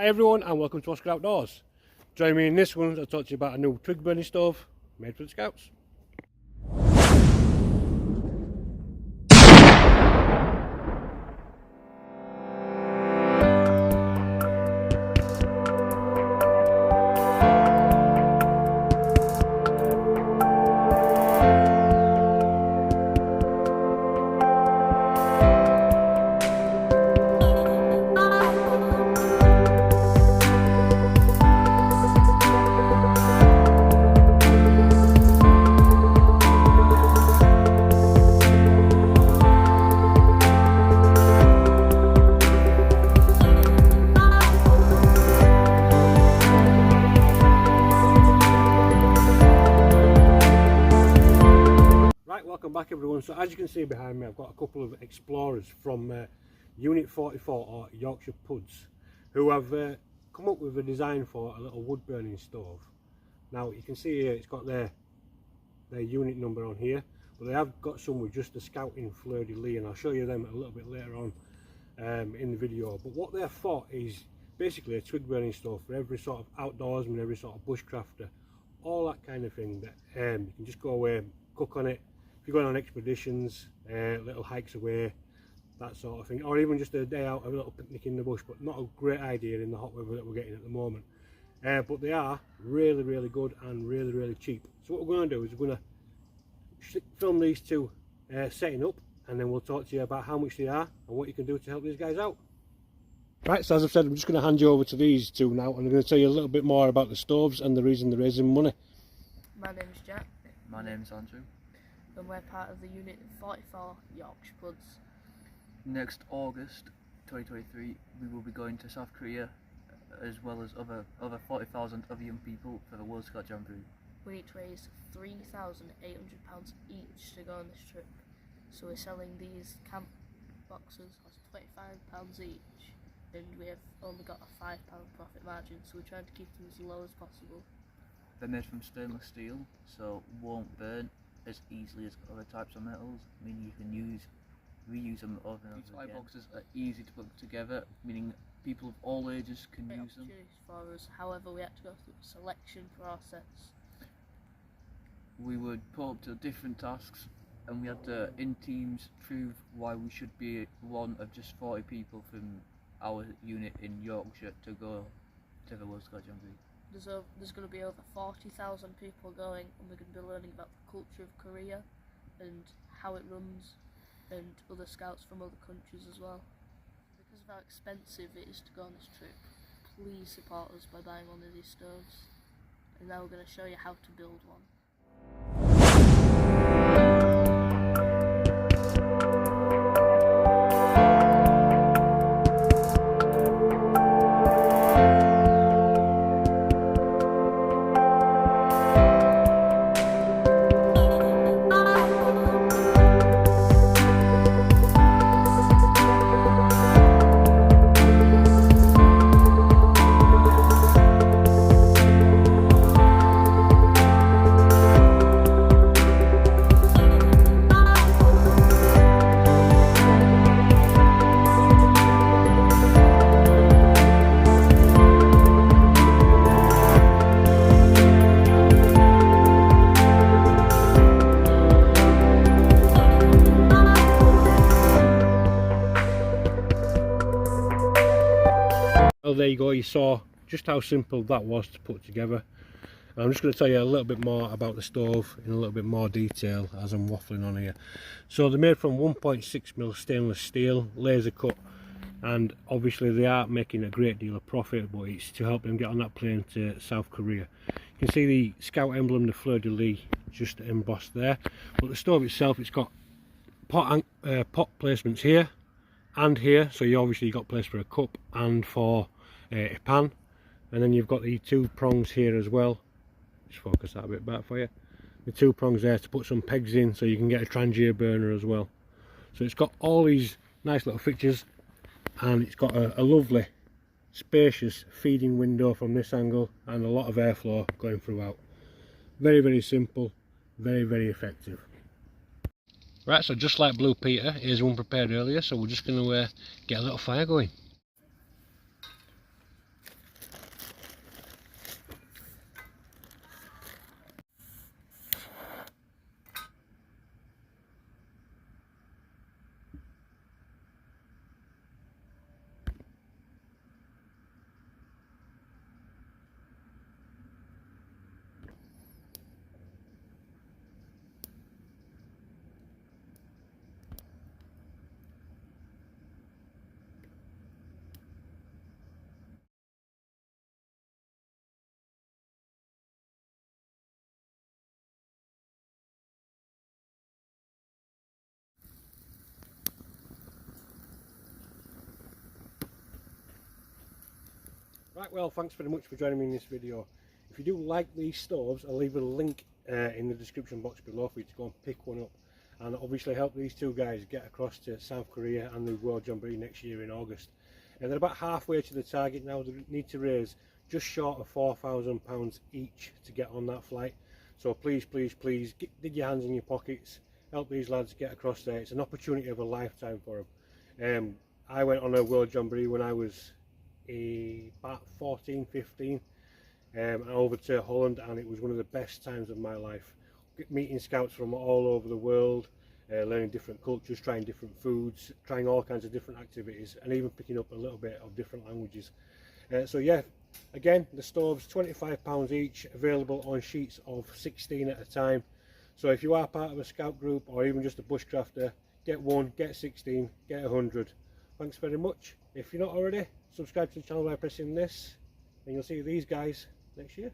Hi everyone and welcome to Oscar Outdoors. Join me in this one as I talk to you about a new twig burning stove made for the Scouts. Welcome back everyone. So as you can see behind me, I've got a couple of explorers from Unit 44 or Yorkshire Puds who have come up with a design for a little wood burning stove. Now you can see here it's got their unit number on here, but they have got some with just the scouting fleur-de-lis, and I'll show you them a little bit later on in the video. But what they're for is basically a twig burning stove for every sort of outdoorsman, every sort of bushcrafter, all that kind of thing that you can just go away, cook on it. If you're going on expeditions, little hikes away, that sort of thing, or even just a day out, a little picnic in the bush, but not a great idea in the hot weather that we're getting at the moment. But they are really good and really cheap. So what we're going to do is we're going to film these two setting up, and then we'll talk to you about how much they are and what you can do to help these guys out. Right, so as I've said, I'm just going to hand you over to these two now, and I'm going to tell you a little bit more about the stoves and the reason they're raising money. My name's Jack. My name's Andrew. And we're part of the Unit 44 Yorkshire Puds. Next August 2023 we will be going to South Korea, as well as over 40,000 other young people for the World Scout Jamboree. We need to raise £3,800 each to go on this trip. So we're selling these camp boxes at £25 each, and we have only got a £5 profit margin, so we're trying to keep them as low as possible. They're made from stainless steel, so won't burn as easily as other types of metals, meaning you can reuse them over and over again. These fire boxes are easy to put together, meaning people of all ages can use them. For us, however, we had to go through a selection process. We would put up to different tasks, and we had to, in teams, prove why we should be one of just 40 people from our unit in Yorkshire to go to the World Scout Jamboree. There's going to be over 40,000 people going, and we're going to be learning about the culture of Korea and how it runs, and other scouts from other countries as well. Because of how expensive it is to go on this trip, please support us by buying one of these stoves. And now we're going to show you how to build one. Well, there you go, you saw just how simple that was to put together. And I'm just going to tell you a little bit more about the stove in a little bit more detail as I'm waffling on here. So they're made from 1.6mm stainless steel, laser cut, and obviously they are making a great deal of profit, but it's to help them get on that plane to South Korea. You can see the Scout emblem, the fleur-de-lis, just embossed there. But the stove itself, it's got pot placements here and here, so you obviously got place for a cup and for a pan, and then you've got the two prongs here as well. Just focus that a bit back for you. The two prongs there to put some pegs in, so you can get a trangia burner as well. So it's got all these nice little fixtures, and it's got a lovely spacious feeding window from this angle and a lot of airflow going throughout. Very simple, very effective. Right, so just like Blue Peter, here's one prepared earlier, so we're just going to get a little fire going. Right, well, thanks very much for joining me in this video. If you do like these stoves, I'll leave a link in the description box below for you to go and pick one up, and obviously help these two guys get across to South Korea and the World Jamboree next year in August. And they're about halfway to the target now. They need to raise just short of £4,000 each to get on that flight. So please, please, please dig your hands in your pockets, help these lads get across there. It's an opportunity of a lifetime for them. I went on a World Jamboree when I was about 14, 15, and over to Holland, and it was one of the best times of my life. Meeting scouts from all over the world, learning different cultures, trying different foods, trying all kinds of different activities, and even picking up a little bit of different languages. So yeah, again, the stoves, £25 each, available on sheets of 16 at a time. So if you are part of a scout group or even just a bushcrafter, get one, get 16, get 100. Thanks very much. If you're not already, subscribe to the channel by pressing this, and you'll see these guys next year.